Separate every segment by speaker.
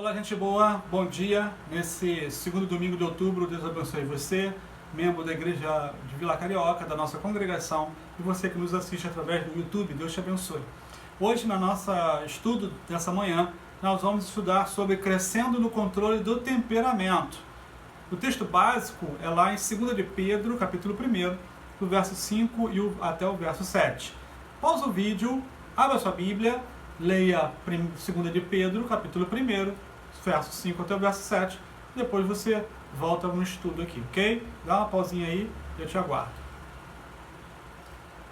Speaker 1: Olá, gente boa, bom dia. Nesse segundo domingo de outubro, Deus abençoe você, membro da Igreja de Vila Carioca, da nossa congregação, e você que nos assiste através do YouTube, Deus te abençoe. Hoje, na nossa estudo dessa manhã, nós vamos estudar sobre crescendo no controle do temperamento. O texto básico é lá em 2 de Pedro, capítulo 1, do verso 5 até o verso 7. Pausa o vídeo, abra sua Bíblia, leia 2 de Pedro, capítulo 1, verso 5 até o verso 7. Depois você volta no estudo aqui, ok? Dá uma pausinha aí, eu te aguardo.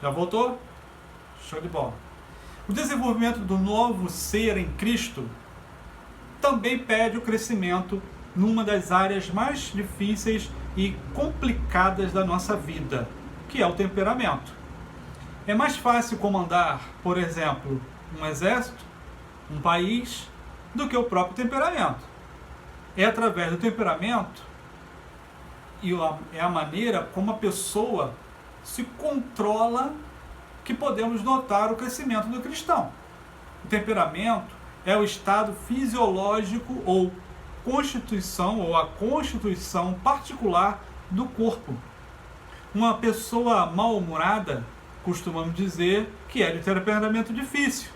Speaker 1: Já voltou? Show de bola. O desenvolvimento do novo ser em Cristo também pede o crescimento numa das áreas mais difíceis e complicadas da nossa vida, que é o temperamento. É mais fácil comandar, por exemplo, um exército, um país, do que o próprio temperamento. É através do temperamento e é a maneira como a pessoa se controla que podemos notar o crescimento do cristão. O temperamento é o estado fisiológico ou constituição ou a constituição particular do corpo. Uma pessoa mal-humorada, costumamos dizer que é de temperamento difícil.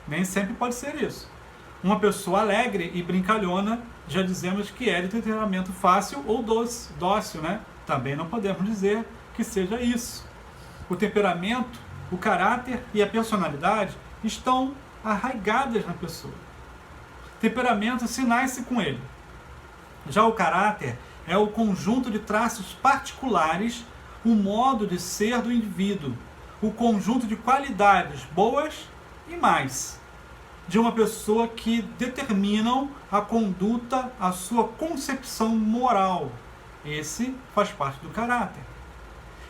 Speaker 1: Nem sempre pode ser isso. Uma pessoa alegre e brincalhona, já dizemos que é de temperamento fácil ou dócil, né? Também não podemos dizer que seja isso. O temperamento, o caráter e a personalidade estão arraigadas na pessoa. Temperamento se nasce com ele. Já o caráter é o conjunto de traços particulares, o modo de ser do indivíduo, o conjunto de qualidades boas e mais, de uma pessoa que determinam a conduta, a sua concepção moral. Esse faz parte do caráter.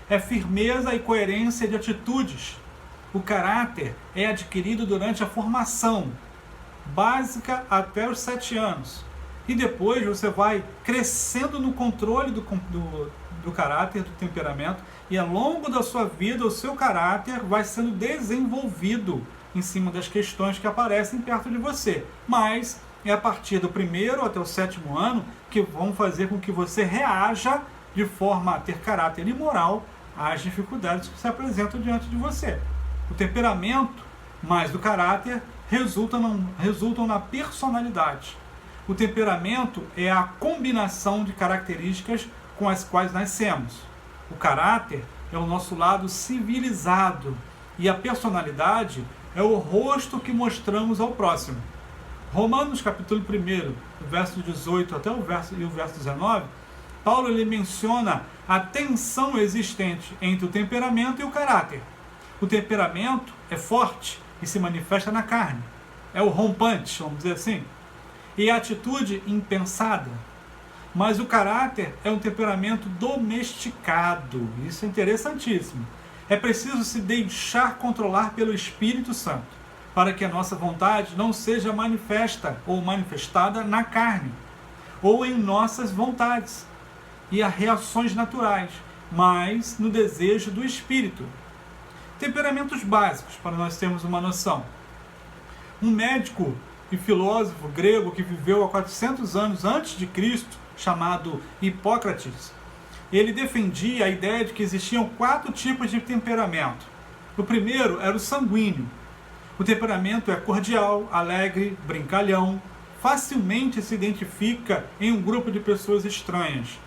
Speaker 1: É firmeza e coerência de atitudes. O caráter é adquirido durante a formação básica até os 7 anos. E depois você vai crescendo no controle do caráter, do temperamento, e ao longo da sua vida o seu caráter vai sendo desenvolvido em cima das questões que aparecem perto de você. Mas é a partir do 1º até o 7º ano que vão fazer com que você reaja de forma a ter caráter e moral às dificuldades que se apresentam diante de você. O temperamento mais o caráter resultam na personalidade. O temperamento é a combinação de características com as quais nascemos. O caráter é o nosso lado civilizado e a personalidade é o rosto que mostramos ao próximo. Romanos capítulo 1, verso 18 até o verso 19, Paulo ele menciona a tensão existente entre o temperamento e o caráter. O temperamento é forte e se manifesta na carne. É o rompante, vamos dizer assim. E a atitude impensada. Mas o caráter é um temperamento domesticado. Isso é interessantíssimo. É preciso se deixar controlar pelo Espírito Santo, para que a nossa vontade não seja manifesta ou manifestada na carne, ou em nossas vontades e as reações naturais, mas no desejo do Espírito. Temperamentos básicos, para nós termos uma noção. Um médico e filósofo grego que viveu há 400 anos antes de Cristo, chamado Hipócrates, ele defendia a ideia de que existiam 4 tipos de temperamento. O primeiro era o sanguíneo. O temperamento é cordial, alegre, brincalhão, facilmente se identifica em um grupo de pessoas estranhas.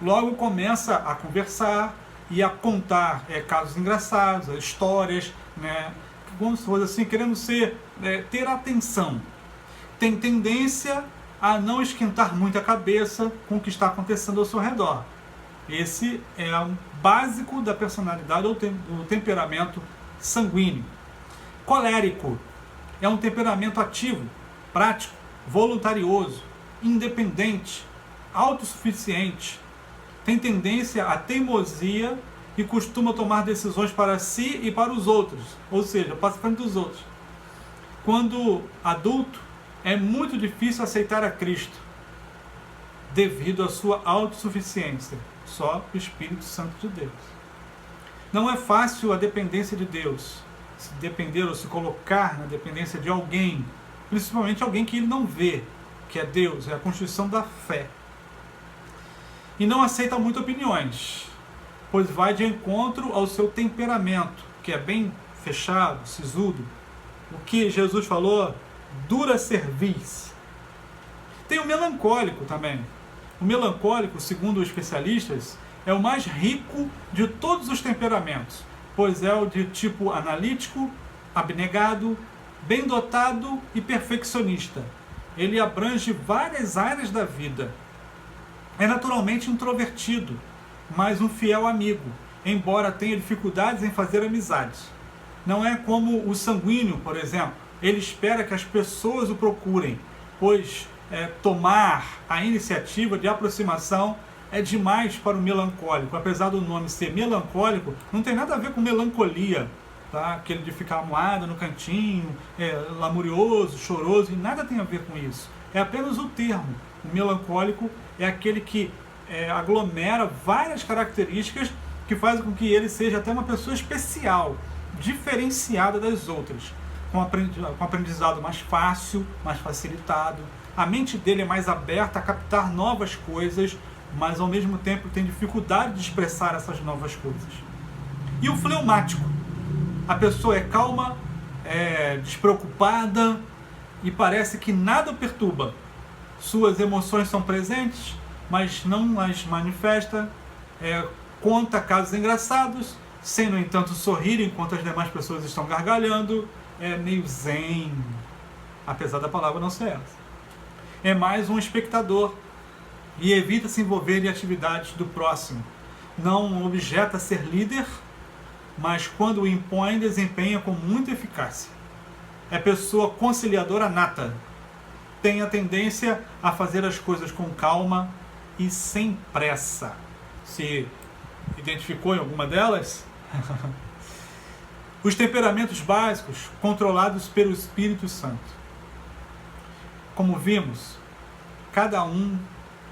Speaker 1: Logo começa a conversar e a contar casos engraçados, histórias, né, como se fosse assim, querendo ter atenção. Tem tendência a não esquentar muito a cabeça com o que está acontecendo ao seu redor. Esse é um básico da personalidade ou do temperamento sanguíneo. Colérico é um temperamento ativo, prático, voluntarioso, independente, autossuficiente. Tem tendência à teimosia e costuma tomar decisões para si e para os outros, ou seja, passa frente dos outros. Quando adulto, é muito difícil aceitar a Cristo, devido à sua autossuficiência. Só o Espírito Santo de Deus. Não é fácil a dependência de Deus, se depender ou se colocar na dependência de alguém, principalmente alguém que ele não vê. que é Deus, é a constituição da fé. E não aceita muito opiniões, pois vai de encontro ao seu temperamento, que é bem fechado, sisudo. O que Jesus falou, dura cerviz. Tem o melancólico também. O melancólico, segundo os especialistas, é o mais rico de todos os temperamentos, pois é o de tipo analítico, abnegado, bem dotado e perfeccionista. Ele abrange várias áreas da vida. É naturalmente introvertido, mas um fiel amigo, embora tenha dificuldades em fazer amizades. Não é como o sanguíneo, por exemplo. Ele espera que as pessoas o procurem, pois tomar a iniciativa de aproximação é demais para o melancólico. Apesar do nome ser melancólico, não tem nada a ver com melancolia, tá? Aquele de ficar amuado no cantinho, lamurioso, choroso, e nada tem a ver com isso. É apenas o termo. O melancólico é aquele que aglomera várias características que fazem com que ele seja até uma pessoa especial, diferenciada das outras, com aprendizado mais fácil, mais facilitado. A mente dele é mais aberta a captar novas coisas, mas ao mesmo tempo tem dificuldade de expressar essas novas coisas. E o fleumático? A pessoa é calma, despreocupada e parece que nada o perturba. Suas emoções são presentes, mas não as manifesta, conta casos engraçados, sem, no entanto, sorrir enquanto as demais pessoas estão gargalhando. É meio zen, apesar da palavra não ser essa. É mais um espectador e evita se envolver em atividades do próximo. Não objeta ser líder, mas quando o impõe, desempenha com muita eficácia. É pessoa conciliadora nata. Tem a tendência a fazer as coisas com calma e sem pressa. Se identificou em alguma delas? Os temperamentos básicos, controlados pelo Espírito Santo. Como vimos, cada um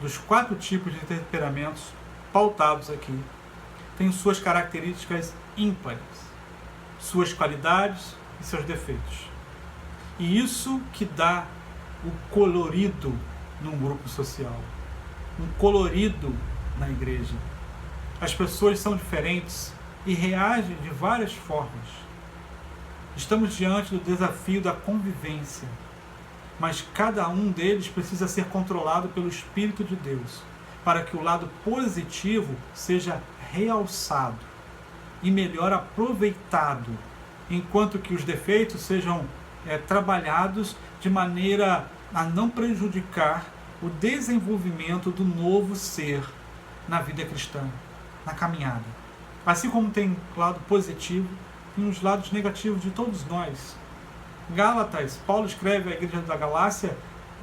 Speaker 1: dos 4 tipos de temperamentos pautados aqui tem suas características ímpares, suas qualidades e seus defeitos. E isso que dá o colorido num grupo social, um colorido na igreja. As pessoas são diferentes e reagem de várias formas. Estamos diante do desafio da convivência, mas cada um deles precisa ser controlado pelo Espírito de Deus, para que o lado positivo seja realçado e melhor aproveitado, enquanto que os defeitos sejam trabalhados de maneira a não prejudicar o desenvolvimento do novo ser na vida cristã, na caminhada. Assim como tem o lado positivo, tem os lados negativos de todos nós. Gálatas, Paulo escreve à igreja da Galácia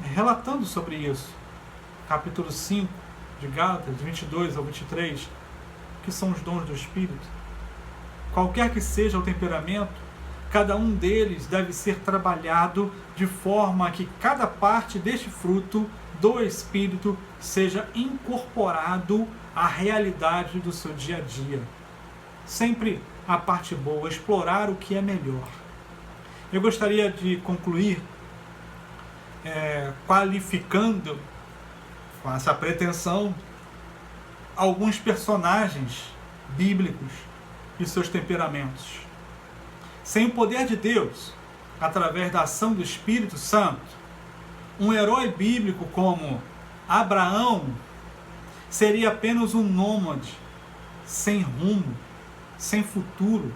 Speaker 1: relatando sobre isso. Capítulo 5 de Gálatas, de 22 ao 23, que são os dons do Espírito. Qualquer que seja o temperamento, cada um deles deve ser trabalhado de forma que cada parte deste fruto do Espírito seja incorporado à realidade do seu dia a dia. Sempre a parte boa, explorar o que é melhor. Eu gostaria de concluir qualificando com essa pretensão alguns personagens bíblicos e seus temperamentos. Sem o poder de Deus, através da ação do Espírito Santo, um herói bíblico como Abraão seria apenas um nômade, sem rumo, sem futuro,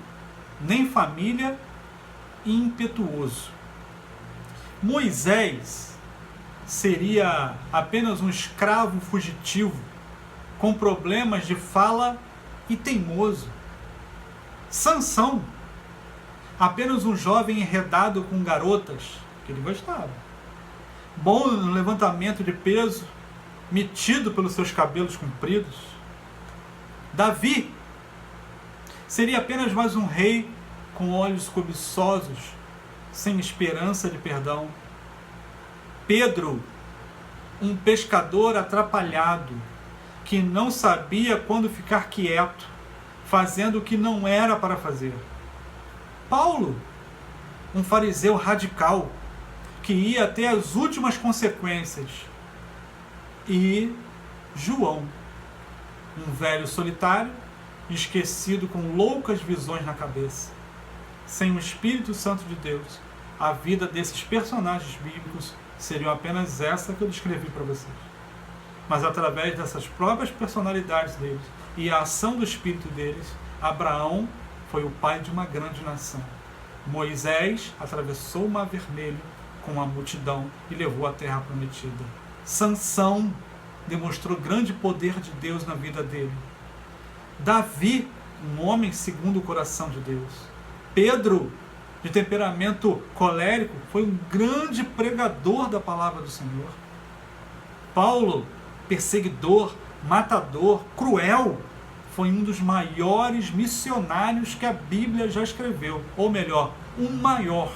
Speaker 1: nem família e impetuoso. Moisés seria apenas um escravo fugitivo, com problemas de fala e teimoso. Sansão, apenas um jovem enredado com garotas, que ele gostava. Bom no levantamento de peso, metido pelos seus cabelos compridos. Davi seria apenas mais um rei com olhos cobiçosos, sem esperança de perdão. Pedro, um pescador atrapalhado, que não sabia quando ficar quieto, fazendo o que não era para fazer. Paulo, um fariseu radical, que ia até as últimas consequências. E João, um velho solitário, esquecido com loucas visões na cabeça. Sem o Espírito Santo de Deus, a vida desses personagens bíblicos seria apenas essa que eu descrevi para vocês. Mas através dessas próprias personalidades deles e a ação do Espírito deles, Abraão foi o pai de uma grande nação. Moisés atravessou o Mar Vermelho com a multidão e levou a terra prometida. Sansão demonstrou grande poder de Deus na vida dele. Davi, um homem segundo o coração de Deus. Pedro, de temperamento colérico, foi um grande pregador da palavra do Senhor. Paulo, perseguidor, matador, cruel, foi um dos maiores missionários que a Bíblia já escreveu. Ou melhor, o maior.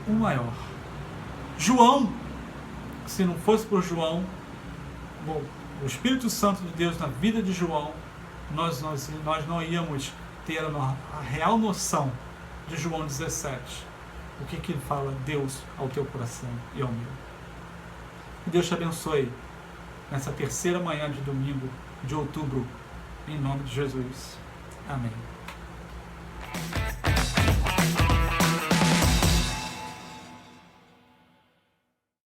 Speaker 1: O maior. João, se não fosse por João, o Espírito Santo de Deus na vida de João, nós não íamos ter a real noção de João 17. O que fala Deus ao teu coração e ao meu. Que Deus te abençoe nessa terceira manhã de domingo de outubro, em nome de Jesus. Amém.